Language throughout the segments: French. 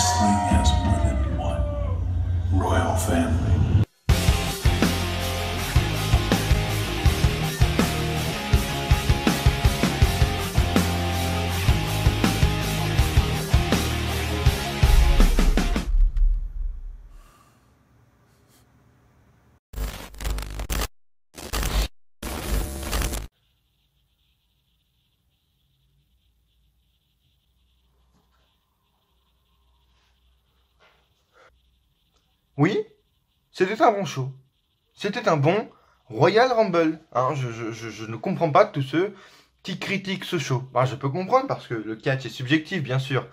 Wrestling has more than one royal family. Oui, c'était un bon show. C'était un bon Royal Rumble. Hein, je ne comprends pas tous ceux qui critiquent ce show. Ben, je peux comprendre parce que le catch est subjectif, bien sûr.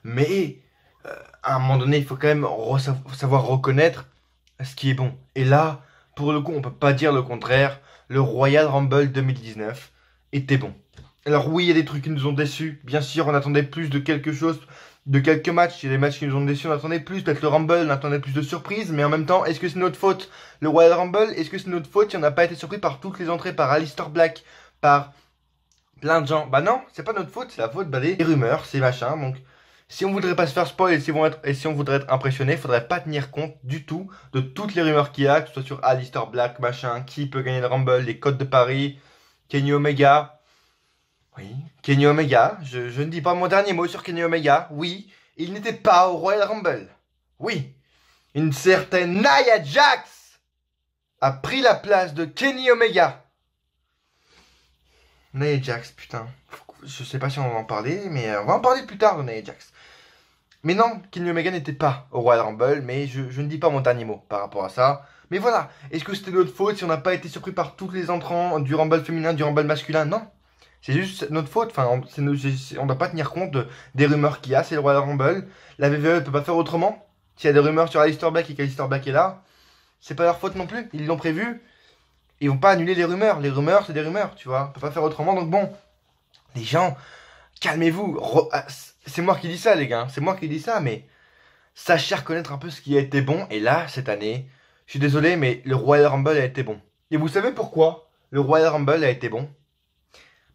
Mais à un moment donné, il faut quand même savoir reconnaître ce qui est bon. Et là, pour le coup, on peut pas dire le contraire. Le Royal Rumble 2019 était bon. Alors oui, il y a des trucs qui nous ont déçus. Bien sûr, on attendait plus de quelque chose, de quelques matchs. Il y a des matchs qui nous ont déçus, on attendait plus. Peut-être le Rumble, on attendait plus de surprises. Mais en même temps, est-ce que c'est notre faute, le Royal Rumble? Est-ce que c'est notre faute si on n'a pas été surpris par toutes les entrées, par Aleister Black, par plein de gens? Bah non, c'est pas notre faute, c'est la faute des rumeurs, ces machins. Donc, si on voudrait pas se faire spoil et si on voudrait être impressionné, faudrait pas tenir compte du tout de toutes les rumeurs qu'il y a, que ce soit sur Aleister Black, machin, qui peut gagner le Rumble, les codes de Paris, Kenny Omega. Oui, Kenny Omega, je ne dis pas mon dernier mot sur Kenny Omega. Oui, il n'était pas au Royal Rumble. Oui, une certaine Nia Jax a pris la place de Kenny Omega. Nia Jax, putain. Je sais pas si on va en parler, mais on va en parler plus tard de Nia Jax. Mais non, Kenny Omega n'était pas au Royal Rumble, mais je ne dis pas mon dernier mot par rapport à ça. Mais voilà, est-ce que c'était notre faute si on n'a pas été surpris par tous les entrants du Rumble féminin, du Rumble masculin? Non. C'est juste notre faute, enfin, on ne doit pas tenir compte des rumeurs qu'il y a, c'est le Royal Rumble. La WWE ne peut pas faire autrement. S'il y a des rumeurs sur Aleister Black et qu'Aleister Black est là, c'est pas leur faute non plus, ils l'ont prévu. Ils vont pas annuler les rumeurs c'est des rumeurs, tu vois, on peut pas faire autrement, donc bon. Les gens, calmez-vous, c'est moi qui dis ça les gars, c'est moi qui dis ça, mais sachez reconnaître un peu ce qui a été bon, et là, cette année, je suis désolé, mais le Royal Rumble a été bon. Et vous savez pourquoi le Royal Rumble a été bon?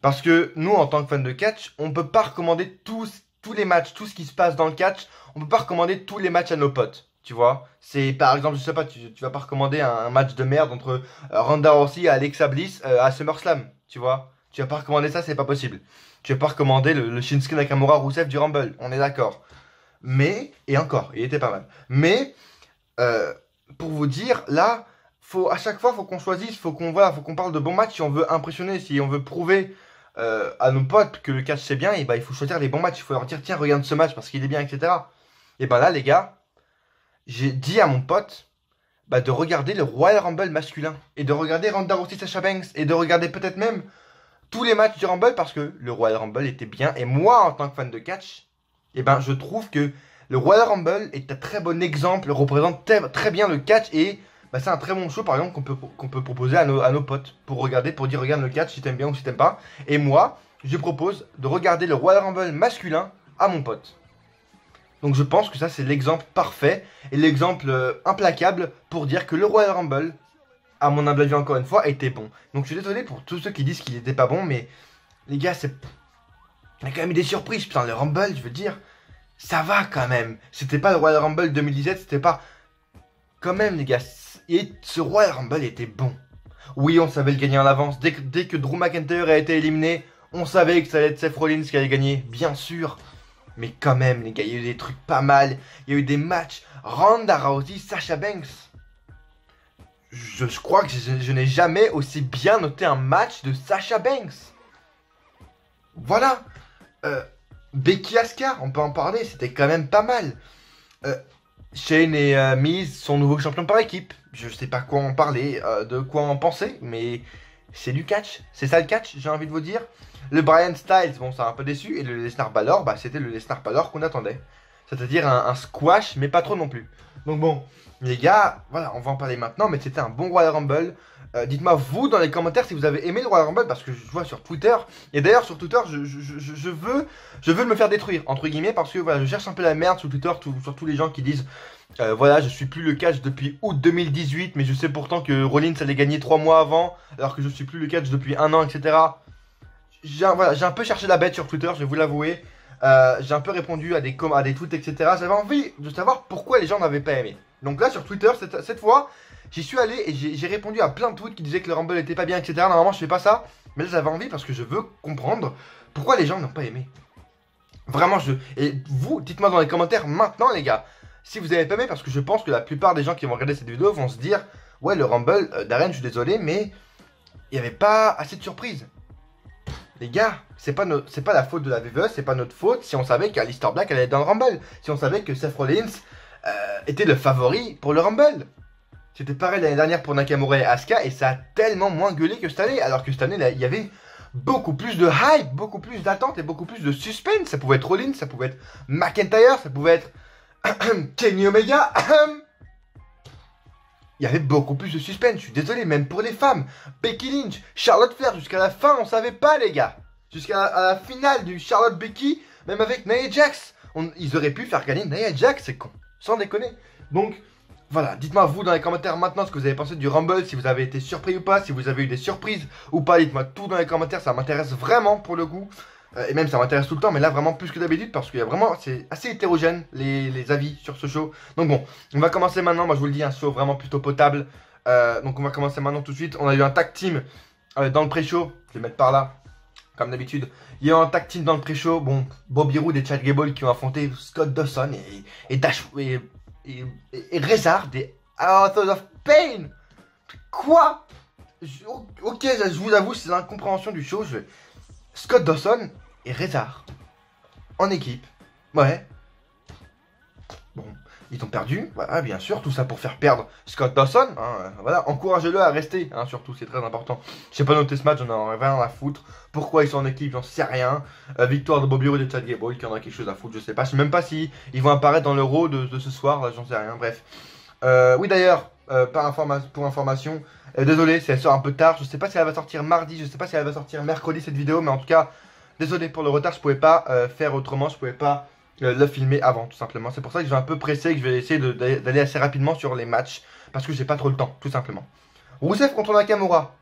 Parce que nous, en tant que fans de catch, on peut pas recommander tous les matchs, tout ce qui se passe dans le catch. On peut pas recommander tous les matchs à nos potes, tu vois. C'est par exemple, je sais pas, tu vas pas recommander un match de merde entre Ronda Rousey et Alexa Bliss à SummerSlam, tu vois. Tu vas pas recommander ça, c'est pas possible. Tu vas pas recommander le Shinsuke Nakamura Rusev du Rumble, on est d'accord. Mais, et encore, il était pas mal. Mais, pour vous dire, là, à chaque fois, faut qu'on choisisse, faut qu'on parle de bons matchs si on veut impressionner, si on veut prouver à nos potes que le catch c'est bien, et bah il faut choisir les bons matchs, il faut leur dire tiens regarde ce match parce qu'il est bien, etc. Et bah là les gars, j'ai dit à mon pote de regarder le Royal Rumble masculin, et de regarder Ronda Rousey Sasha Banks, et de regarder peut-être même tous les matchs du Rumble parce que le Royal Rumble était bien, et moi en tant que fan de catch, et ben je trouve que le Royal Rumble est un très bon exemple, représente très bien le catch, et c'est un très bon show par exemple qu'on peut proposer à nos potes pour regarder, pour dire regarde le catch si t'aimes bien ou si t'aimes pas. Et moi, je propose de regarder le Royal Rumble masculin à mon pote. Donc je pense que ça c'est l'exemple parfait et l'exemple implacable pour dire que le Royal Rumble, à mon humble avis encore une fois, était bon. Donc je suis désolé pour tous ceux qui disent qu'il était pas bon, mais les gars, il y a quand même eu des surprises. Putain, le Rumble, je veux dire, ça va quand même. C'était pas le Royal Rumble 2017, c'était pas... Quand même les gars, et ce Royal Rumble était bon. Oui, on savait le gagner en avance. Dès que Drew McIntyre a été éliminé, on savait que ça allait être Seth Rollins qui allait gagner, bien sûr. Mais quand même, les gars, il y a eu des trucs pas mal. Il y a eu des matchs. Ronda Rousey, Sasha Banks. Je crois que je n'ai jamais aussi bien noté un match de Sasha Banks. Voilà. Becky Asuka, on peut en parler, c'était quand même pas mal. Shane et Miz sont nouveaux champions par équipe. Je sais pas quoi en parler, de quoi en penser, mais c'est du catch. C'est ça le catch, j'ai envie de vous dire. Le Bryan Styles, bon, ça a un peu déçu. Et le Lesnar Balor, c'était le Lesnar Balor qu'on attendait. C'est-à-dire un squash, mais pas trop non plus. Donc bon, les gars, voilà, on va en parler maintenant, mais c'était un bon Royal Rumble. Dites-moi vous dans les commentaires si vous avez aimé le Royal Rumble, parce que je vois sur Twitter, et d'ailleurs sur Twitter je veux me faire détruire entre guillemets, parce que voilà, je cherche un peu la merde sur Twitter, sur tous les gens qui disent voilà, je suis plus le catch depuis août 2018, mais je sais pourtant que Rollins allait gagner 3 mois avant, alors que je suis plus le catch depuis 1 an, etc. J'ai un peu cherché la bête sur Twitter, je vais vous l'avouer. j'ai un peu répondu à des tweets, etc. J'avais envie de savoir pourquoi les gens n'avaient pas aimé. Donc là, sur Twitter, cette fois, j'y suis allé et j'ai répondu à plein de tweets qui disaient que le Rumble était pas bien, etc. Normalement, je fais pas ça. Mais là, j'avais envie parce que je veux comprendre pourquoi les gens n'ont pas aimé. Vraiment, et vous, dites-moi dans les commentaires maintenant, les gars, si vous avez pas aimé, parce que je pense que la plupart des gens qui vont regarder cette vidéo vont se dire, ouais, le Rumble, Darren, je suis désolé, mais il n'y avait pas assez de surprises. Les gars, c'est pas la faute de la VVE, c'est pas notre faute si on savait qu'Alistair Black allait être dans le Rumble. Si on savait que Seth Rollins était le favori pour le Rumble. C'était pareil l'année dernière pour Nakamura et Asuka et ça a tellement moins gueulé que cette année. Alors que cette année, là, il y avait beaucoup plus de hype, beaucoup plus d'attente et beaucoup plus de suspense. Ça pouvait être Rollins, ça pouvait être McIntyre, ça pouvait être Kenny Omega. Il y avait beaucoup plus de suspense, je suis désolé, même pour les femmes. Becky Lynch, Charlotte Flair, jusqu'à la fin, on savait pas, les gars. Jusqu'à la finale du Charlotte-Becky, même avec Nia Jax. Ils auraient pu faire gagner Nia Jax, c'est con. Sans déconner. Donc, voilà, dites-moi vous dans les commentaires maintenant ce que vous avez pensé du Rumble, si vous avez été surpris ou pas, si vous avez eu des surprises ou pas. Dites-moi tout dans les commentaires, ça m'intéresse vraiment pour le coup. Et même ça m'intéresse tout le temps, mais là vraiment plus que d'habitude parce qu'il y a vraiment, c'est assez hétérogène les avis sur ce show. Donc bon, on va commencer maintenant, moi je vous le dis, un show vraiment plutôt potable. Donc on va commencer maintenant tout de suite. On a eu un tag team dans le pré-show, je vais le mettre par là, comme d'habitude. Il y a eu un tag team dans le pré-show, bon, Bobby Roode et Chad Gable qui ont affronté Scott Dawson et Rezar des Authors of Pain. Quoi? Ok, je vous avoue, c'est l'incompréhension du show. Scott Dawson et Rezar en équipe. Ouais. Bon, ils ont perdu. Voilà, bien sûr, tout ça pour faire perdre Scott Dawson. Hein, voilà, encouragez-le à rester. Hein, surtout, c'est très important. Je sais pas noter ce match, j'en ai rien à foutre. Pourquoi ils sont en équipe, j'en sais rien. Victoire de Bobby Roode et Chad Gable, qui en a quelque chose à foutre, je sais pas. Je sais même pas si ils vont apparaître dans l'Euro de ce soir, là, j'en sais rien. Bref. Oui, d'ailleurs, pour information, désolé, si elle sort un peu tard. Je sais pas si elle va sortir mardi, je sais pas si elle va sortir mercredi cette vidéo, mais en tout cas, désolé pour le retard, je pouvais pas faire autrement, je pouvais pas le filmer avant, tout simplement. C'est pour ça que je vais un peu pressé, que je vais essayer d'aller assez rapidement sur les matchs, parce que j'ai pas trop le temps, tout simplement. Rusev contre Nakamura,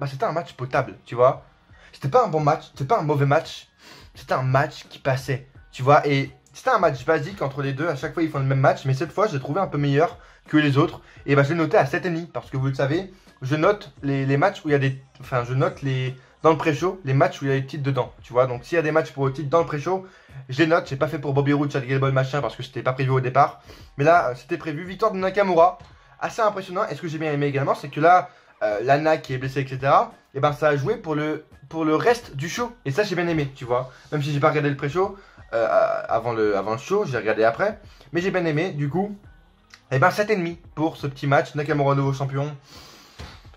c'était un match potable, tu vois. C'était pas un bon match, c'était pas un mauvais match, c'était un match qui passait, tu vois, et c'était un match basique entre les deux, à chaque fois ils font le même match, mais cette fois je l'ai trouvé un peu meilleur que les autres, et je l'ai noté à 7,5, parce que vous le savez, je note les matchs où il y a des... Enfin, je note dans le pré-show, les matchs où il y a des titres dedans, tu vois, donc s'il y a des matchs pour le titre dans le pré-show, je les note, j'ai pas fait pour Bobby Roode, Chad Gable, machin, parce que c'était pas prévu au départ, mais là, c'était prévu, victoire de Nakamura, assez impressionnant, et ce que j'ai bien aimé également, c'est que là, Lana qui est blessée, etc., et ça a joué pour le reste du show, et ça j'ai bien aimé, tu vois, même si j'ai pas regardé le pré-show, avant le show, j'ai regardé après, mais j'ai bien aimé, du coup, 7,5 pour ce petit match, Nakamura nouveau champion.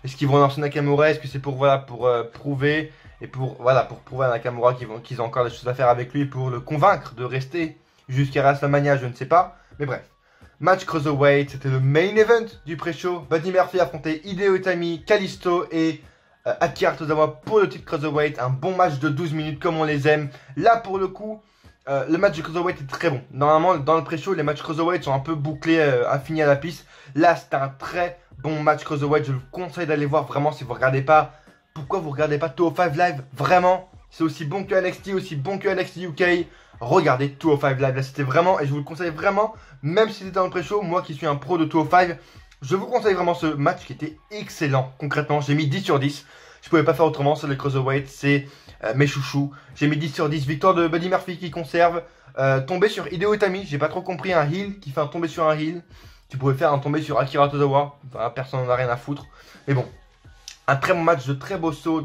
Est-ce qu'ils vont lancer Nakamura? Est-ce que c'est pour prouver et pour prouver à Nakamura qu'ils ont encore des choses à faire avec lui pour le convaincre de rester jusqu'à WrestleMania, je ne sais pas. Mais bref, match Cruiserweight, c'était le main event du pré-show. Buddy Murphy affrontait Hideo Itami, Kalisto et Akira Tozawa pour le titre Cruiserweight. Un bon match de 12 minutes comme on les aime. Là pour le coup, le match de Cruiserweight est très bon. Normalement, dans le pré-show, les matchs Cruiserweight sont un peu bouclés, finis à la piste. Là, c'était un très bon match Cruiserweight. Je vous conseille d'aller voir vraiment si vous regardez pas. Pourquoi vous regardez pas 205 Live? Vraiment, c'est aussi bon que NXT, aussi bon que NXT UK. Regardez 205 Live. Là, c'était vraiment, et je vous le conseille vraiment, même si c'était dans le pré-show, moi qui suis un pro de 205, je vous conseille vraiment ce match qui était excellent. Concrètement, j'ai mis 10 sur 10. Je pouvais pas faire autrement, c'est le Cruiserweight, c'est mes chouchous. J'ai mis 10 sur 10, victoire de Buddy Murphy qui conserve. Tombé sur Hideo Itami, j'ai pas trop compris, un heel qui fait un tombé sur un heel. Tu pouvais faire un tombé sur Akira Tozawa, enfin, personne n'en a rien à foutre. Mais bon, un très bon match, de très beau saut,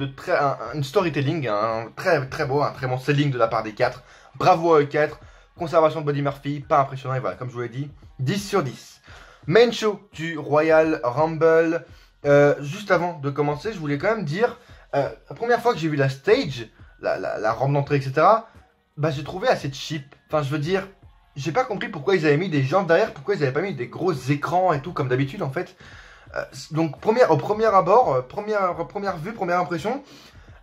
une storytelling, un très beau, un très bon selling de la part des 4. Bravo à eux 4, conservation de Buddy Murphy, pas impressionnant, et voilà, comme je vous l'ai dit, 10 sur 10. Main show du Royal Rumble. Juste avant de commencer, je voulais quand même dire, la première fois que j'ai vu la stage, la rampe d'entrée, etc., j'ai trouvé assez cheap. Enfin, je veux dire, j'ai pas compris pourquoi ils avaient mis des gens derrière, pourquoi ils avaient pas mis des gros écrans et tout, comme d'habitude, en fait. Donc, au premier abord, première vue, première impression,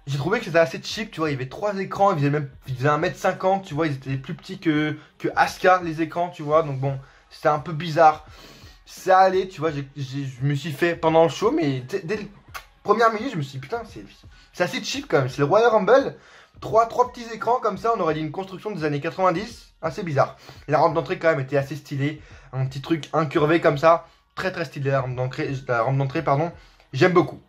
j'ai trouvé que c'était assez cheap, tu vois, il y avait 3 écrans, ils faisaient 1m50, tu vois, ils étaient plus petits que Asuka, les écrans, tu vois, donc bon, c'était un peu bizarre. Ça allait, tu vois, je me suis fait pendant le show, mais dès la première minute, je me suis dit, putain, c'est assez cheap quand même. C'est le Royal Rumble. Trois petits écrans comme ça, on aurait dit une construction des années 90, assez bizarre. La rampe d'entrée quand même était assez stylée, un petit truc incurvé comme ça, très stylé la rampe d'entrée, pardon, j'aime beaucoup.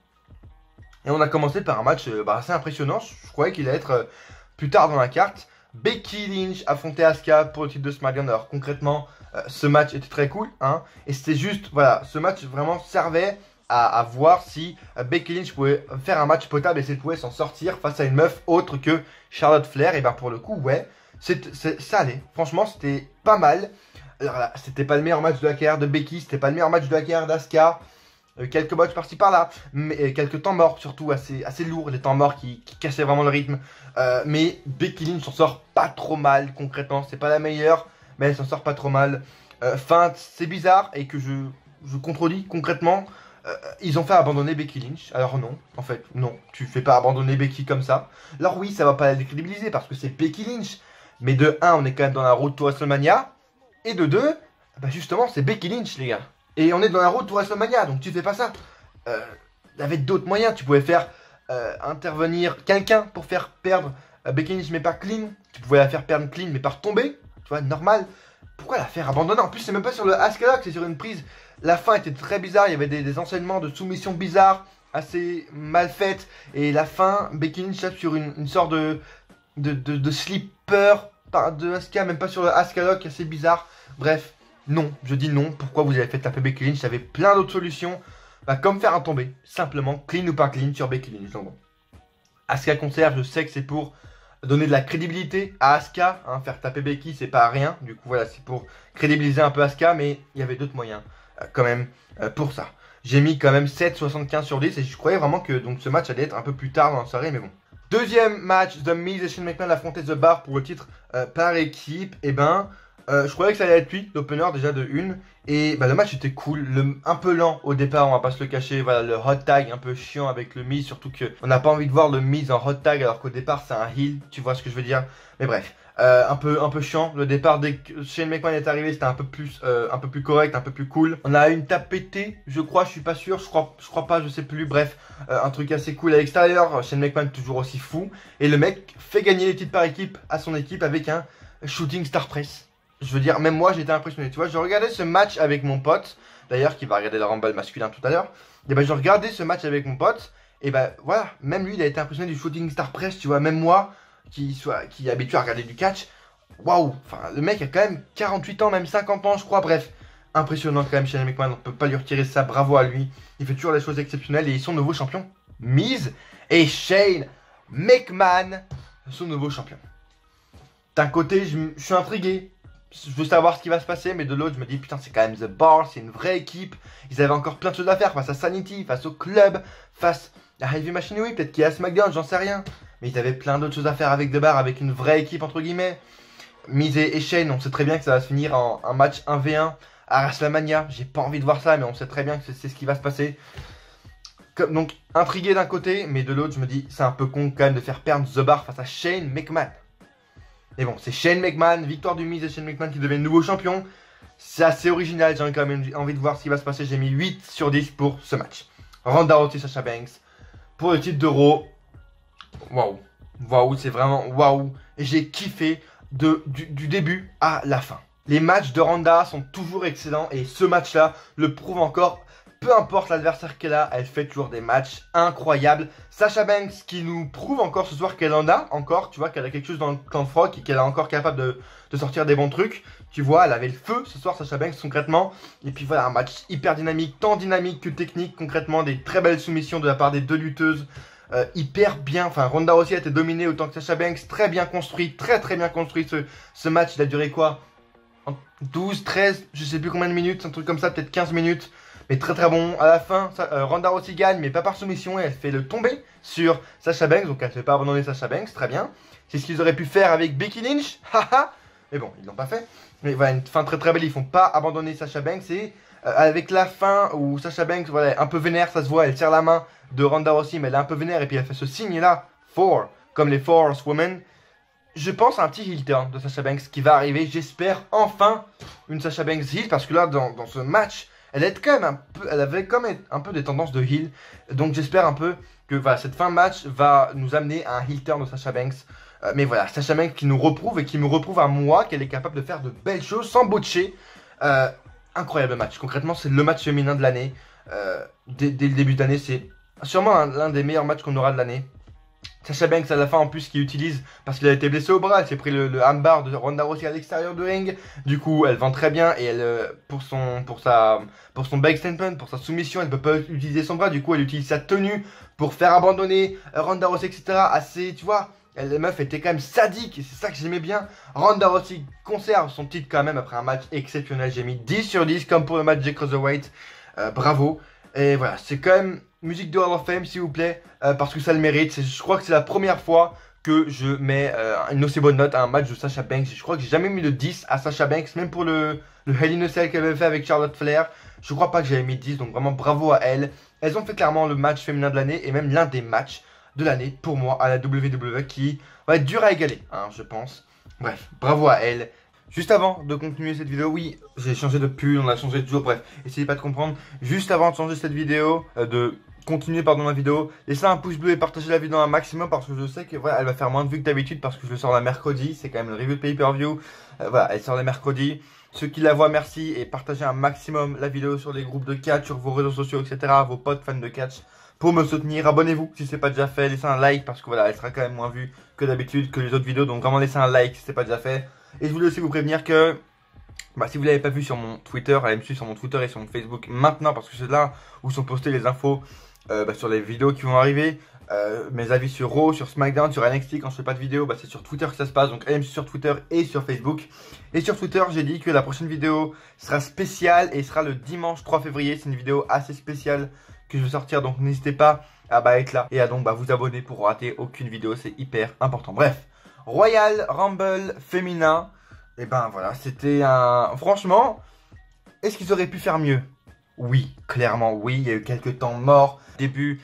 Et on a commencé par un match assez impressionnant, je croyais qu'il allait être plus tard dans la carte. Becky Lynch affrontait Asuka pour le titre de SmackDown. Alors concrètement, ce match était très cool, hein, et c'était juste, voilà, ce match vraiment servait à voir si Becky Lynch pouvait faire un match potable et si elle pouvait s'en sortir face à une meuf autre que Charlotte Flair. Et ben pour le coup, ouais, ça allait. Franchement, c'était pas mal. Alors là, c'était pas le meilleur match de la carrière de Becky, c'était pas le meilleur match de la carrière d'Asuka. Quelques matchs par-ci par-là, mais quelques temps morts surtout assez lourds, des temps morts qui cassaient vraiment le rythme. Mais Becky Lynch s'en sort pas trop mal concrètement, c'est pas la meilleure, mais elle s'en sort pas trop mal. C'est bizarre et que je contredis concrètement. Ils ont fait abandonner Becky Lynch. Alors non, en fait, non, tu fais pas abandonner Becky comme ça. Alors oui, ça va pas la décrédibiliser parce que c'est Becky Lynch. Mais de 1, on est quand même dans la road to WrestleMania. Et de 2, bah justement, c'est Becky Lynch, les gars. Et on est dans la road to WrestleMania, donc tu fais pas ça. Il y avait d'autres moyens. Tu pouvais faire intervenir quelqu'un pour faire perdre Becky Lynch, mais pas clean. Tu pouvais la faire perdre clean, mais pas retomber. Tu vois, normal. Pourquoi la faire abandonner? En plus, c'est même pas sur le Asuka Lock, c'est sur une prise. La fin était très bizarre. Il y avait des enchaînements de soumission bizarres, assez mal faites. Et la fin, Becky Lynch tape sur une sorte de slipper de Asuka, même pas sur le Asuka Lock, assez bizarre. Bref. Non, je dis non. Pourquoi vous avez fait taper Becky Lynch? Il y avait plein d'autres solutions. Comme faire un tombé. Simplement, clean ou pas clean sur Becky Lynch. Donc bon. Asuka conserve, je sais que c'est pour donner de la crédibilité à Asuka. Hein, faire taper Becky, c'est pas rien. Du coup, voilà, c'est pour crédibiliser un peu Asuka. Mais il y avait d'autres moyens quand même pour ça. J'ai mis quand même 7,75 sur 10. Et je croyais vraiment que donc, ce match allait être un peu plus tard dans la soirée. Mais bon. Deuxième match, The Miz et Shane McMahon affrontaient The Bar pour le titre par équipe. Et ben... je croyais que ça allait être lui, l'opener déjà de 1. Et bah, le match était cool, un peu lent au départ, on va pas se le cacher. Voilà, le hot tag un peu chiant avec le Miz, surtout qu'on n'a pas envie de voir le Miz en hot tag alors qu'au départ c'est un heel, tu vois ce que je veux dire. Mais bref, un peu chiant. Le départ, dès que Shane McMahon est arrivé, c'était un peu plus correct, un peu plus cool. On a une tape pétée, je crois, je suis pas sûr, je crois pas, je sais plus. Bref, un truc assez cool à l'extérieur. Shane McMahon toujours aussi fou. Et le mec fait gagner les titres par équipe à son équipe avec un shooting star press. Je veux dire, même moi j'étais impressionné. Tu vois, je regardais ce match avec mon pote, d'ailleurs, qui va regarder le Rumble masculin tout à l'heure. Et ben, je regardais ce match avec mon pote, et ben voilà, même lui il a été impressionné du shooting star press, tu vois, même moi, qui est habitué à regarder du catch, waouh, enfin, le mec a quand même 48 ans, même 50 ans, je crois, bref, impressionnant quand même, Shane McMahon, on peut pas lui retirer ça, bravo à lui, il fait toujours des choses exceptionnelles, et ils sont nouveaux champions, Miz et Shane McMahon, sont nouveaux champions. D'un côté, je suis intrigué. Je veux savoir ce qui va se passer, mais de l'autre, je me dis, putain, c'est quand même The Bar, c'est une vraie équipe. Ils avaient encore plein de choses à faire face à Sanity, face au club, face à Heavy Machinery, peut-être qu'il y a SmackDown, j'en sais rien. Mais ils avaient plein d'autres choses à faire avec The Bar, avec une vraie équipe, entre guillemets. Miz et Shane, on sait très bien que ça va se finir en un match 1v1 à WrestleMania. J'ai pas envie de voir ça, mais on sait très bien que c'est ce qui va se passer. Donc, intrigué d'un côté, mais de l'autre, je me dis, c'est un peu con quand même de faire perdre The Bar face à Shane McMahon. Mais bon, c'est Shane McMahon, victoire du Miz et Shane McMahon qui deviennent nouveau champion. C'est assez original, j'ai quand même envie de voir ce qui va se passer. J'ai mis 8 sur 10 pour ce match. Ronda Rousey, Sasha Banks pour le titre de Raw. Waouh, waouh, c'est vraiment waouh. Et j'ai kiffé du début à la fin. Les matchs de Ronda sont toujours excellents et ce match-là le prouve encore. Peu importe l'adversaire qu'elle a, elle fait toujours des matchs incroyables. Sasha Banks qui nous prouve encore ce soir qu'elle en a encore, tu vois, qu'elle a quelque chose dans le camp de froc et qu'elle est encore capable de sortir des bons trucs. Tu vois, elle avait le feu ce soir, Sasha Banks, concrètement. Et puis voilà, un match hyper dynamique, tant dynamique que technique, concrètement, des très belles soumissions de la part des deux lutteuses. Hyper bien, enfin Ronda aussi a été dominée autant que Sasha Banks, très bien construit, très bien construit ce match. Il a duré quoi, 12, 13, je sais plus combien de minutes, un truc comme ça, peut-être 15 minutes. Mais très bon. À la fin, Ronda Rousey gagne, mais pas par soumission. Et elle fait le tomber sur Sasha Banks. Donc elle ne fait pas abandonner Sasha Banks. Très bien. C'est ce qu'ils auraient pu faire avec Becky Lynch. Haha. Mais bon, ils l'ont pas fait. Mais voilà, une fin très belle. Ils font pas abandonner Sasha Banks. Et avec la fin où Sasha Banks, voilà, un peu vénère, ça se voit. Elle serre la main de Ronda Rousey, mais elle est un peu vénère. Et puis elle fait ce signe-là, comme les Force Women. Je pense à un petit heel turn de Sasha Banks qui va arriver. J'espère enfin une Sasha Banks heel. Parce que là, dans ce match, elle avait quand même un peu des tendances de heel. Donc j'espère un peu que voilà, cette fin de match va nous amener à un heel turn de Sasha Banks. Mais voilà, Sasha Banks qui nous reprouve et qui me reprouve à moi qu'elle est capable de faire de belles choses sans botcher. Incroyable match. Concrètement, c'est le match féminin de l'année. Dès le début de l'année, c'est sûrement l'un des meilleurs matchs qu'on aura de l'année. Sasha Banks à la fin en plus qui utilise, parce qu'elle a été blessée au bras, elle s'est pris le armbar de Ronda Rousey à l'extérieur du ring. Du coup elle vend très bien et elle pour son back statement, pour sa soumission, elle peut pas utiliser son bras. Du coup elle utilise sa tenue pour faire abandonner Ronda Rousey, etc. Assez, tu vois, la meuf était quand même sadique et c'est ça que j'aimais bien. Ronda Rousey conserve son titre quand même après un match exceptionnel. J'ai mis 10 sur 10 comme pour le match Jake Cruiserweight. Bravo. Et voilà, c'est quand même musique de Hall of Fame s'il vous plaît, parce que ça le mérite. Je crois que c'est la première fois que je mets une aussi bonne note à un match de Sasha Banks. Je crois que j'ai jamais mis de 10 à Sasha Banks, même pour le Hell in a Cell qu'elle avait fait avec Charlotte Flair. Je crois pas que j'avais mis 10, donc vraiment bravo à elle. Elles ont fait clairement le match féminin de l'année et même l'un des matchs de l'année pour moi à la WWE qui va être dur à égaler, hein, je pense. Bref, bravo à elle. Juste avant de continuer cette vidéo, oui, j'ai changé de pull, on a changé de jour, bref, essayez pas de comprendre. Juste avant de changer cette vidéo, de continuer pardon ma vidéo, laissez un pouce bleu et partagez la vidéo un maximum parce que je sais que voilà, elle va faire moins de vues que d'habitude parce que je le sors le mercredi, c'est quand même le review de pay-per-view. Voilà, elle sort le mercredi. Ceux qui la voient, merci et partagez un maximum la vidéo sur les groupes de catch, sur vos réseaux sociaux, etc. Vos potes fans de catch pour me soutenir. Abonnez-vous si c'est pas déjà fait, laissez un like parce que voilà, elle sera quand même moins vue que d'habitude, que les autres vidéos, donc vraiment laissez un like si c'est pas déjà fait. Et je voulais aussi vous prévenir que si vous ne l'avez pas vu sur mon Twitter, allez me suivre sur mon Twitter et sur mon Facebook maintenant parce que c'est là où sont postées les infos sur les vidéos qui vont arriver. Mes avis sur Raw, sur SmackDown, sur NXT quand je fais pas de vidéo, c'est sur Twitter que ça se passe. Donc allez me suivre sur Twitter et sur Facebook. Et sur Twitter, j'ai dit que la prochaine vidéo sera spéciale et sera le dimanche 3 février. C'est une vidéo assez spéciale que je vais sortir, donc n'hésitez pas à être là et à donc vous abonner pour rater aucune vidéo, c'est hyper important. Bref. Royal Rumble féminin, et ben voilà, c'était un... Franchement, est-ce qu'ils auraient pu faire mieux? Oui, clairement oui, il y a eu quelques temps morts. Début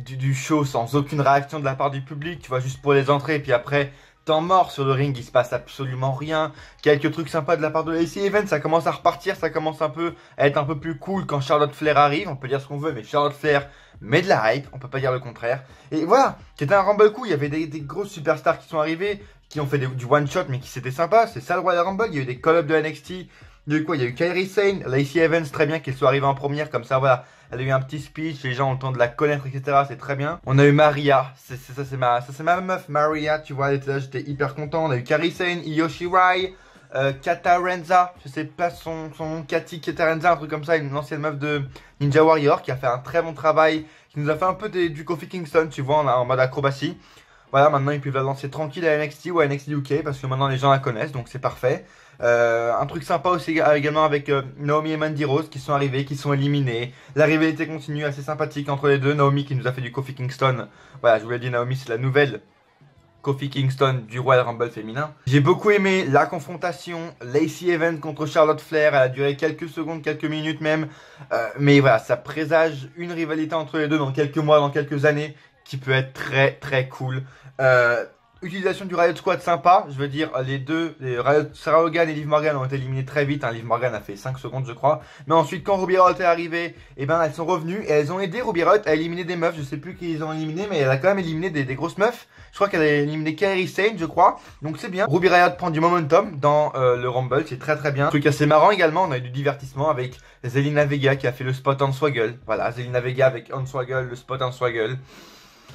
du show sans aucune réaction de la part du public, tu vois, juste pour les entrées, et puis après, temps mort sur le ring, il se passe absolument rien. Quelques trucs sympas de la part de Lacey Evans, ça commence à repartir, ça commence un peu à être un peu plus cool quand Charlotte Flair arrive, on peut dire ce qu'on veut, mais Charlotte Flair met de la hype, on peut pas dire le contraire. Et voilà, c'était un Rumble cool, il y avait des grosses superstars qui sont arrivées, qui ont fait du one shot, mais qui c'était sympa, c'est ça le Royal Rumble. Il y a eu des call-ups de NXT, il y a eu quoi? Il y a eu Kairi Sane, Lacey Evans, très bien qu'elle soit arrivée en première, comme ça voilà, elle a eu un petit speech, les gens ont le temps de la connaître, etc. C'est très bien. On a eu Maria, c'est ma meuf, Maria, tu vois, elle était là, j'étais hyper content. On a eu Kairi Sane, Io Shirai, Katarenza, je sais pas son nom, Kati Katarenza, un truc comme ça, une ancienne meuf de Ninja Warrior qui a fait un très bon travail, qui nous a fait un peu du Kofi Kingston, tu vois, en mode acrobatie. Voilà, maintenant ils peuvent la lancer tranquille à NXT ou à NXT UK parce que maintenant les gens la connaissent, donc c'est parfait. Un truc sympa aussi également avec Naomi et Mandy Rose qui sont arrivés, qui sont éliminés. La rivalité continue, assez sympathique entre les deux. Naomi qui nous a fait du Kofi Kingston. Voilà, je vous l'ai dit, Naomi c'est la nouvelle Kofi Kingston du Royal Rumble féminin. J'ai beaucoup aimé la confrontation Lacey Evans contre Charlotte Flair. Elle a duré quelques secondes, quelques minutes même. Mais voilà, ça présage une rivalité entre les deux dans quelques mois, dans quelques années, qui peut être très très cool. Utilisation du Riot Squad sympa, je veux dire Sarah Logan et Liv Morgan ont été éliminés très vite, hein. Liv Morgan a fait 5 secondes je crois, mais ensuite quand Ruby Riott est arrivée, et ben elles sont revenues et elles ont aidé Ruby Riott à éliminer des meufs, je sais plus qui ils ont éliminé, mais elle a quand même éliminé des grosses meufs. Je crois qu'elle a éliminé Kairi Sane je crois, donc c'est bien. Ruby Riott prend du momentum dans le Rumble, c'est très très bien. Truc assez marrant également, on a eu du divertissement avec Zelina Vega qui a fait le spot on Swaggle, voilà, Zelina Vega avec on Swaggle, le spot on Swaggle.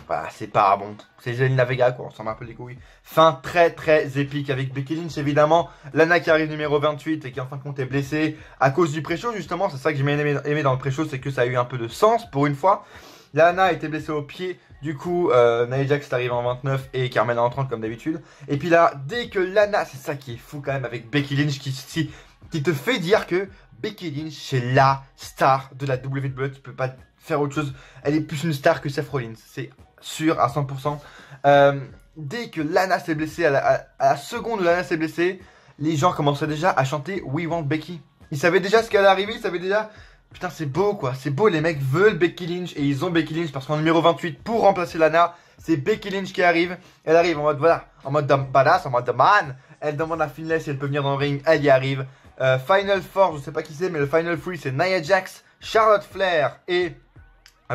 Voilà, c'est pas bon, c'est Zelina Vega quoi, on s'en met un peu les couilles. Fin très très épique avec Becky Lynch évidemment. Lana qui arrive numéro 28 et qui en fin de compte est blessée à cause du pré-show justement. C'est ça que j'ai bien aimé dans le pré-show, c'est que ça a eu un peu de sens pour une fois. Lana a été blessée au pied, du coup Nia Jax est arrivée en 29 et Carmella en 30 comme d'habitude. Et puis là, dès que Lana, c'est ça qui est fou quand même avec Becky Lynch qui te fait dire que Becky Lynch c'est la star de la WWE, tu peux pas faire autre chose. Elle est plus une star que Seth Rollins, c'est sûr à 100%. Dès que Lana s'est blessée, à la seconde où Lana s'est blessée, les gens commençaient déjà à chanter We Want Becky. Ils savaient déjà ce qui allait arriver, ils savaient déjà... Putain c'est beau quoi, c'est beau, les mecs veulent Becky Lynch et ils ont Becky Lynch parce qu'en numéro 28 pour remplacer Lana, c'est Becky Lynch qui arrive. Elle arrive en mode voilà, en mode badass, en mode man. Elle demande à Finlay si elle peut venir dans le ring, elle y arrive. Final Four, je sais pas qui c'est, mais le Final 3 c'est Nia Jax, Charlotte Flair et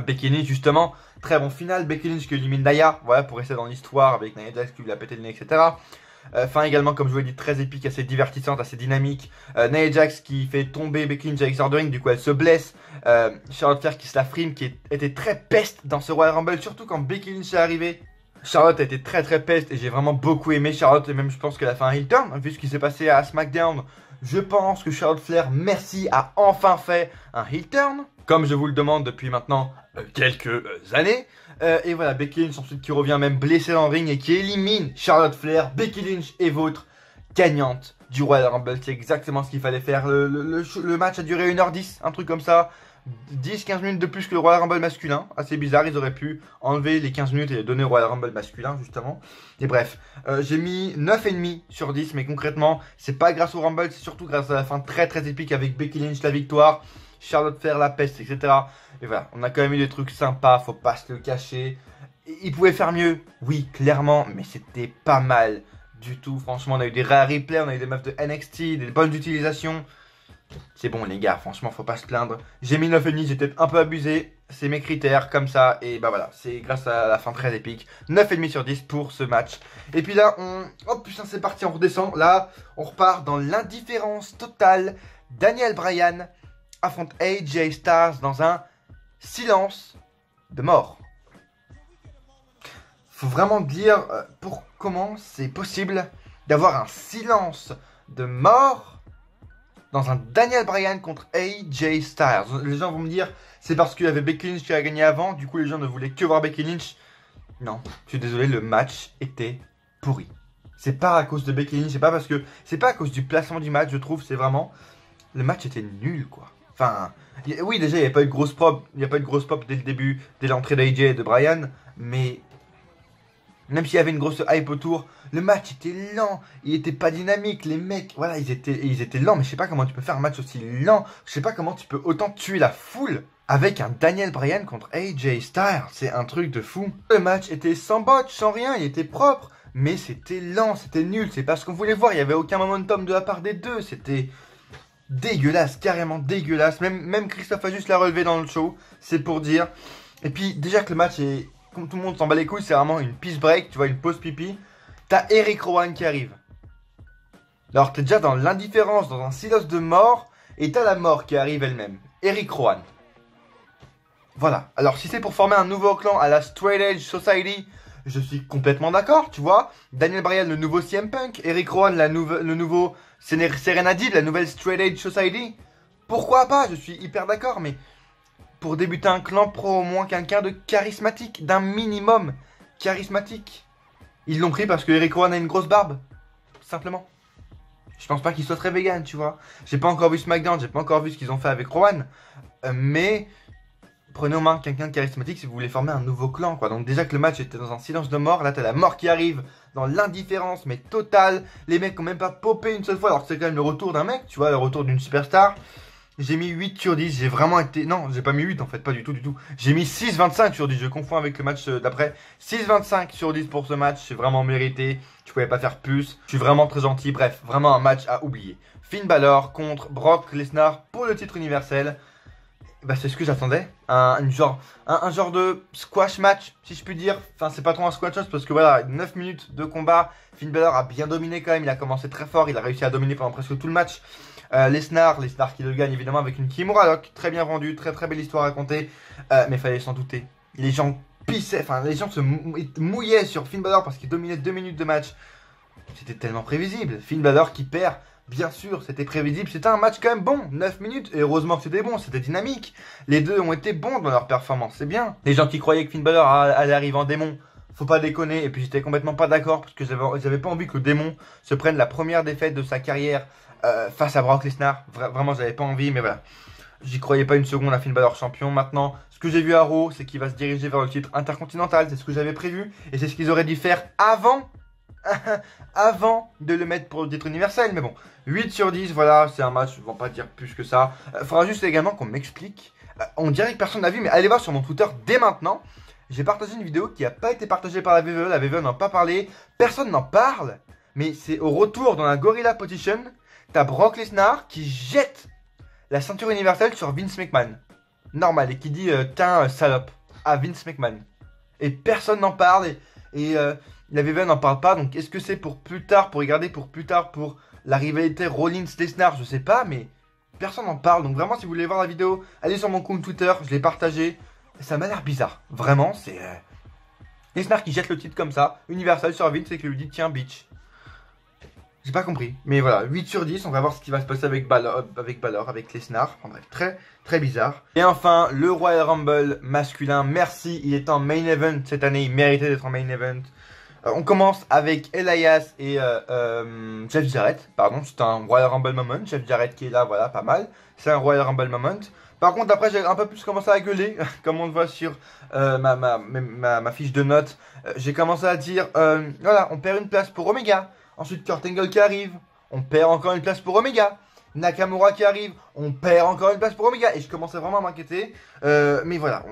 Becky Lynch justement. Très bon final, Becky Lynch qui élimine Nia, voilà, pour rester dans l'histoire avec Nia Jax qui lui a pété le nez, etc. Fin également, comme je vous l'ai dit, très épique, assez divertissante, assez dynamique. Nia Jax qui fait tomber Becky Lynch avec Sordering, du coup elle se blesse. Charlotte Flair qui se la frime, qui était très peste dans ce Royal Rumble, surtout quand Becky Lynch est arrivée. Charlotte a été très peste et j'ai vraiment beaucoup aimé Charlotte, et même je pense qu'elle a fait un heel turn, vu ce qui s'est passé à SmackDown. Je pense que Charlotte Flair, merci, a enfin fait un heel turn, comme je vous le demande depuis maintenant quelques années. Et voilà, Becky Lynch ensuite qui revient même blessée dans le ring et qui élimine Charlotte Flair. Becky Lynch est votre gagnante du Royal Rumble. C'est exactement ce qu'il fallait faire. Le match a duré 1h10, un truc comme ça. 10-15 minutes de plus que le Royal Rumble masculin. Assez bizarre, ils auraient pu enlever les 15 minutes et les donner au Royal Rumble masculin, justement. Et bref, j'ai mis 9,5 sur 10, mais concrètement, c'est pas grâce au Rumble, c'est surtout grâce à la fin très épique avec Becky Lynch, la victoire, Charlotte Flair, la peste, etc. Et voilà, on a quand même eu des trucs sympas, faut pas se le cacher. Ils pouvaient faire mieux, oui, clairement, mais c'était pas mal du tout. Franchement, on a eu des rares replays, on a eu des meufs de NXT, des bonnes utilisations. C'est bon les gars, franchement faut pas se plaindre. J'ai mis 9,5, j'ai peut-être un peu abusé. C'est mes critères comme ça. Et bah voilà, c'est grâce à la fin très épique. 9,5 sur 10 pour ce match. Et puis là, oh putain c'est parti, on redescend. Là, on repart dans l'indifférence totale. Daniel Bryan affronte AJ Styles dans un silence de mort. Faut vraiment dire pour comment c'est possible d'avoir un silence de mort dans un Daniel Bryan contre AJ Styles. Les gens vont me dire, c'est parce qu'il y avait Becky Lynch qui a gagné avant, du coup les gens ne voulaient que voir Becky Lynch. Non, je suis désolé, le match était pourri. C'est pas à cause de Becky Lynch, c'est pas à cause du placement du match, je trouve, c'est vraiment, le match était nul quoi. Enfin, oui déjà il n'y a pas eu de grosse pop, dès le début, dès l'entrée d'AJ et de Bryan, mais même s'il y avait une grosse hype autour, le match était lent, il était pas dynamique, les mecs, voilà, ils étaient lents, mais je sais pas comment tu peux faire un match aussi lent, je sais pas comment tu peux autant tuer la foule avec un Daniel Bryan contre AJ Styles, c'est un truc de fou. Le match était sans botch, sans rien, il était propre, mais c'était lent, c'était nul, c'est pas ce qu'on voulait voir, il y avait aucun momentum de la part des deux, c'était dégueulasse, carrément dégueulasse, même Christophe a juste la relevé dans le show, c'est pour dire. Et puis déjà que le match est, comme tout le monde s'en bat les couilles, c'est vraiment une peace break, tu vois, une pause pipi. T'as Eric Rowan qui arrive. Alors t'es déjà dans l'indifférence, dans un silence de mort, et t'as la mort qui arrive elle-même. Eric Rowan. Voilà. Alors si c'est pour former un nouveau clan à la Straight Edge Society, je suis complètement d'accord, tu vois. Daniel Bryan, le nouveau CM Punk. Eric Rowan, le nouveau Serena Deeb, la nouvelle Straight Edge Society. Pourquoi pas? Je suis hyper d'accord, mais pour débuter un clan pro, au moins quelqu'un de charismatique, d'un minimum charismatique. Ils l'ont pris parce que Eric Rowan a une grosse barbe, simplement. Je pense pas qu'il soit très vegan, tu vois. J'ai pas encore vu SmackDown, j'ai pas encore vu ce qu'ils ont fait avec Rowan. Mais prenez au moins quelqu'un de charismatique si vous voulez former un nouveau clan, quoi. Donc déjà que le match était dans un silence de mort, là t'as la mort qui arrive dans l'indifférence, mais totale. Les mecs ont même pas popé une seule fois, alors que c'est quand même le retour d'un mec, tu vois, le retour d'une superstar. J'ai mis 8 sur 10, j'ai vraiment été... Non, j'ai pas mis 8 en fait, pas du tout, J'ai mis 6,25 sur 10, je confonds avec le match d'après. 6,25 sur 10 pour ce match, c'est vraiment mérité. Tu pouvais pas faire plus, je suis vraiment très gentil. Bref, vraiment un match à oublier. Finn Balor contre Brock Lesnar pour le titre universel. Bah c'est ce que j'attendais, un genre de squash match, si je puis dire. Enfin c'est pas trop un squash match parce que voilà, 9 minutes de combat. Finn Balor a bien dominé quand même, il a commencé très fort, il a réussi à dominer pendant presque tout le match. Lesnar qui le gagne évidemment avec une Kimura Lock, très bien vendu, très belle histoire racontée, mais fallait s'en douter. Les gens pissaient, enfin les gens se mouillaient sur Finn Balor parce qu'il dominait 2 minutes de match. C'était tellement prévisible. Finn Balor qui perd, bien sûr, c'était prévisible. C'était un match quand même bon, 9 minutes, et heureusement que c'était bon, c'était dynamique. Les deux ont été bons dans leur performance, c'est bien. Les gens qui croyaient que Finn Balor allait arriver en démon, faut pas déconner, et puis j'étais complètement pas d'accord parce que j'avais pas envie que le démon se prenne la première défaite de sa carrière face à Brock Lesnar. Vraiment j'avais pas envie, mais voilà, j'y croyais pas une seconde à Finn Balor champion. Maintenant ce que j'ai vu à Raw, c'est qu'il va se diriger vers le titre intercontinental, c'est ce que j'avais prévu, et c'est ce qu'ils auraient dû faire avant de le mettre pour le titre universel. Mais bon, 8 sur 10, voilà, c'est un match, je ne vais pas dire plus que ça. Faudra juste également qu'on m'explique, on dirait que personne n'a vu, mais allez voir sur mon Twitter dès maintenant. J'ai partagé une vidéo qui n'a pas été partagée par la VVE n'en a pas parlé, personne n'en parle, mais c'est au retour dans la Gorilla Position, t'as Brock Lesnar qui jette la ceinture universelle sur Vince McMahon. Normal, et qui dit tiens, salope, à Vince McMahon. Et personne n'en parle, et la WWE n'en parle pas, donc est-ce que c'est pour plus tard, pour regarder pour plus tard, pour la rivalité Rollins-Lesnar, je sais pas, mais personne n'en parle. Donc vraiment, si vous voulez voir la vidéo, allez sur mon compte Twitter, je l'ai partagé. Ça m'a l'air bizarre, vraiment, c'est Lesnar qui jette le titre comme ça, Universal sur Vince, et qui lui dit tiens, bitch. J'ai pas compris, mais voilà, 8 sur 10, on va voir ce qui va se passer avec Balor, avec Lesnar, en bref, très très bizarre. Et enfin, le Royal Rumble masculin, merci, il est en main event cette année, il méritait d'être en main event. On commence avec Elias et Jeff Jarrett, pardon, c'est un Royal Rumble moment, Jeff Jarrett qui est là, voilà, pas mal, c'est un Royal Rumble moment. Par contre, après, j'ai un peu plus commencé à gueuler, comme on le voit sur ma fiche de notes. J'ai commencé à dire, voilà, on perd une place pour Omega. Ensuite, Kurt Angle qui arrive, on perd encore une place pour Omega. Nakamura qui arrive, on perd encore une place pour Omega. Et je commençais vraiment à m'inquiéter. Mais voilà,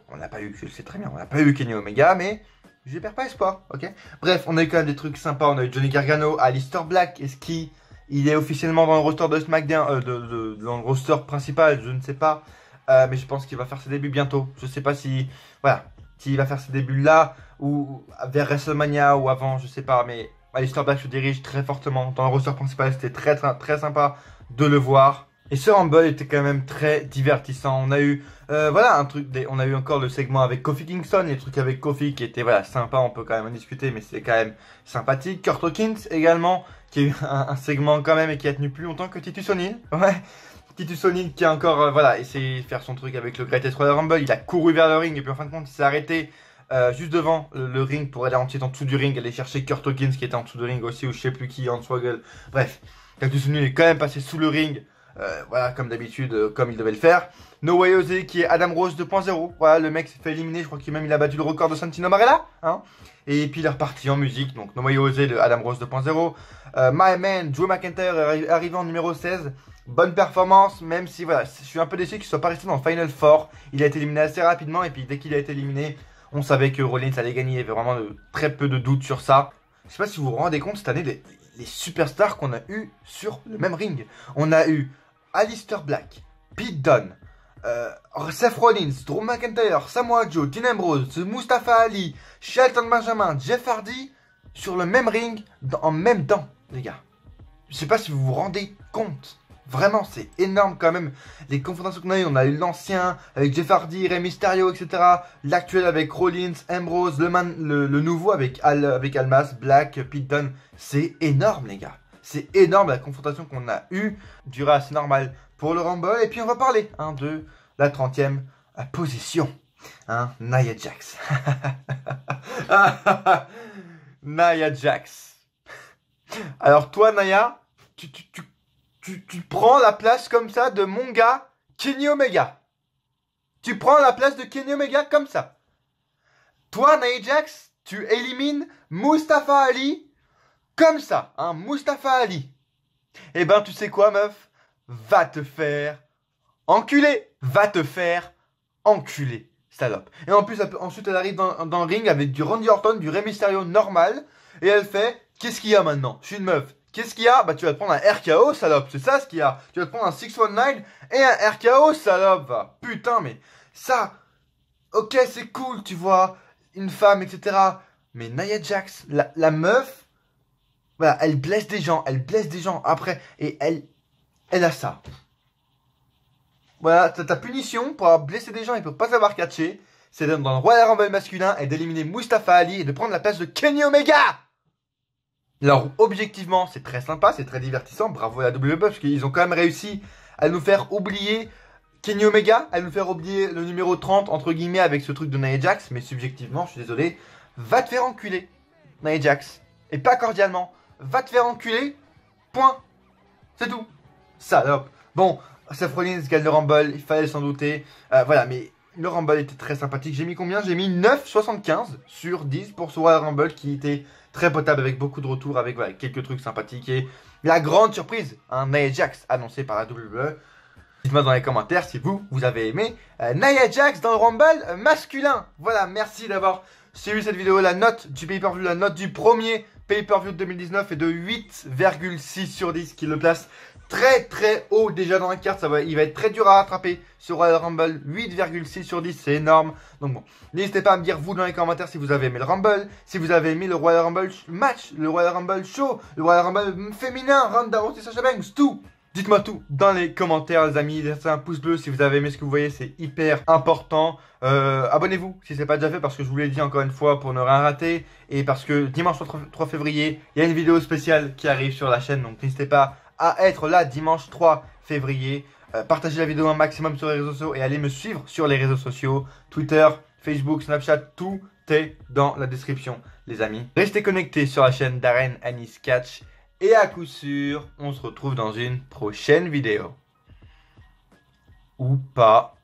on n'a pas eu, je le sais très bien, on n'a pas eu Kenny Omega, mais je perds pas espoir, ok. Bref, on a eu quand même des trucs sympas. On a eu Johnny Gargano, Aleister Black. Est-ce qu'il est officiellement dans le roster de SmackDown, dans le roster principal, je ne sais pas. Mais je pense qu'il va faire ses débuts bientôt. Je sais pas si, voilà, s'il va faire ses débuts là, ou vers WrestleMania, ou avant, je sais pas, mais Aleister Black se dirige très fortement dans le roster principal, c'était très sympa de le voir. Et ce Rumble était quand même très divertissant. On a eu, voilà, on a eu encore le segment avec Kofi Kingston, les trucs avec Kofi qui étaient, voilà, sympa, on peut quand même en discuter, mais c'est quand même sympathique. Kurt Hawkins également, qui a eu un segment quand même et qui a tenu plus longtemps que Titus O'Neil. Ouais. Titus O'Neil qui a encore, voilà, essayé de faire son truc avec le Greatest Royal Rumble. Il a couru vers le ring et puis en fin de compte, il s'est arrêté juste devant le ring pour aller ensuite en dessous du ring, aller chercher Kurt Hawkins qui était en dessous du ring aussi, ou je sais plus qui, Hornswoggle. Bref, Titus O'Neil est quand même passé sous le ring, voilà, comme d'habitude, comme il devait le faire. No Way Jose qui est Adam Rose 2.0. Voilà, le mec s'est fait éliminer, je crois qu'il a battu le record de Santino Marella, hein. Et puis il est reparti en musique, donc No Way Jose de Adam Rose 2.0. My Man, Drew McIntyre est arrivé en numéro 16. Bonne performance, même si voilà, je suis un peu déçu qu'il soit pas resté dans le Final Four. Il a été éliminé assez rapidement et puis dès qu'il a été éliminé, on savait que Rollins allait gagner. Il y avait vraiment très peu de doutes sur ça. Je sais pas si vous vous rendez compte cette année les superstars qu'on a eu sur le même ring. On a eu Aleister Black, Pete Dunne, Seth Rollins, Drew McIntyre, Samoa Joe, Dean Ambrose, Mustafa Ali, Shelton Benjamin, Jeff Hardy sur le même ring en même temps, les gars. Je sais pas si vous vous rendez compte. Vraiment, c'est énorme quand même. Les confrontations qu'on a eues, on a eu l'ancien avec Jeff Hardy, Rey Mysterio, etc. L'actuel avec Rollins, Ambrose, le nouveau avec Almas, Black, Pete Dunne. C'est énorme, les gars. C'est énorme la confrontation qu'on a eue. Durée assez normale pour le Rumble. Et puis on va parler de la 30e position. Nia Jax. Nia Jax. Alors toi, Nia, tu prends la place comme ça de mon gars, Kenny Omega. Tu prends la place de Kenny Omega comme ça. Toi, Nia Jax, tu élimines Mustafa Ali comme ça. Mustafa Ali. Eh ben, tu sais quoi, meuf? Va te faire enculer. Va te faire enculer, salope. Et en plus, ensuite, elle arrive dans le ring avec du Randy Orton, du Rey Mysterio normal. Et elle fait, qu'est-ce qu'il y a maintenant? Je suis une meuf. Qu'est-ce qu'il y a? Bah tu vas te prendre un RKO, salope, c'est ça ce qu'il y a. Tu vas te prendre un 619 et un RKO, salope, va. Putain, mais ça, ok, c'est cool, tu vois, une femme, etc. Mais Nia Jax, la meuf, voilà, elle blesse des gens après, et elle a ça. Voilà, ta punition pour avoir blessé des gens et pour pas savoir catcher, c'est dans le Royal Rumble masculin et d'éliminer Mustafa Ali et de prendre la place de Kenny Omega. Alors, objectivement, c'est très sympa, c'est très divertissant. Bravo à la WWE parce qu'ils ont quand même réussi à nous faire oublier Kenny Omega, à nous faire oublier le numéro 30, entre guillemets, avec ce truc de Nia Jax. Mais subjectivement, je suis désolé, va te faire enculer, Nia Jax. Et pas cordialement, va te faire enculer, point. C'est tout. Salope. Bon, Seth Rollins gagne le Rumble, il fallait s'en douter. Voilà, mais le Rumble était très sympathique. J'ai mis combien? J'ai mis 9,75 sur 10 pour ce Royal Rumble qui était très potable avec beaucoup de retours, avec voilà, quelques trucs sympathiques. Et la grande surprise, Nia Jax annoncé par la WWE. Dites-moi dans les commentaires si vous avez aimé Nia Jax dans le Rumble masculin. Voilà, merci d'avoir suivi cette vidéo. La note du pay-per-view, la note du premier pay-per-view de 2019 est de 8,6 sur 10, qui le place très haut déjà dans la carte. Il va être très dur à rattraper ce Royal Rumble. 8,6 sur 10, c'est énorme. Donc bon, n'hésitez pas à me dire vous dans les commentaires si vous avez aimé le Rumble, si vous avez aimé le Royal Rumble match, le Royal Rumble show, le Royal Rumble féminin, Ronda Rousey, Sasha Banks, tout. Dites-moi tout dans les commentaires les amis, laissez un pouce bleu si vous avez aimé ce que vous voyez, c'est hyper important. Abonnez-vous si ce n'est pas déjà fait parce que je vous l'ai dit encore une fois pour ne rien rater. Et parce que dimanche 3 février, il y a une vidéo spéciale qui arrive sur la chaîne. Donc n'hésitez pas à être là dimanche 3 février. Partagez la vidéo un maximum sur les réseaux sociaux et allez me suivre sur les réseaux sociaux. Twitter, Facebook, Snapchat, tout est dans la description les amis. Restez connectés sur la chaîne Darren Anis Catch. Et à coup sûr, on se retrouve dans une prochaine vidéo. Ou pas.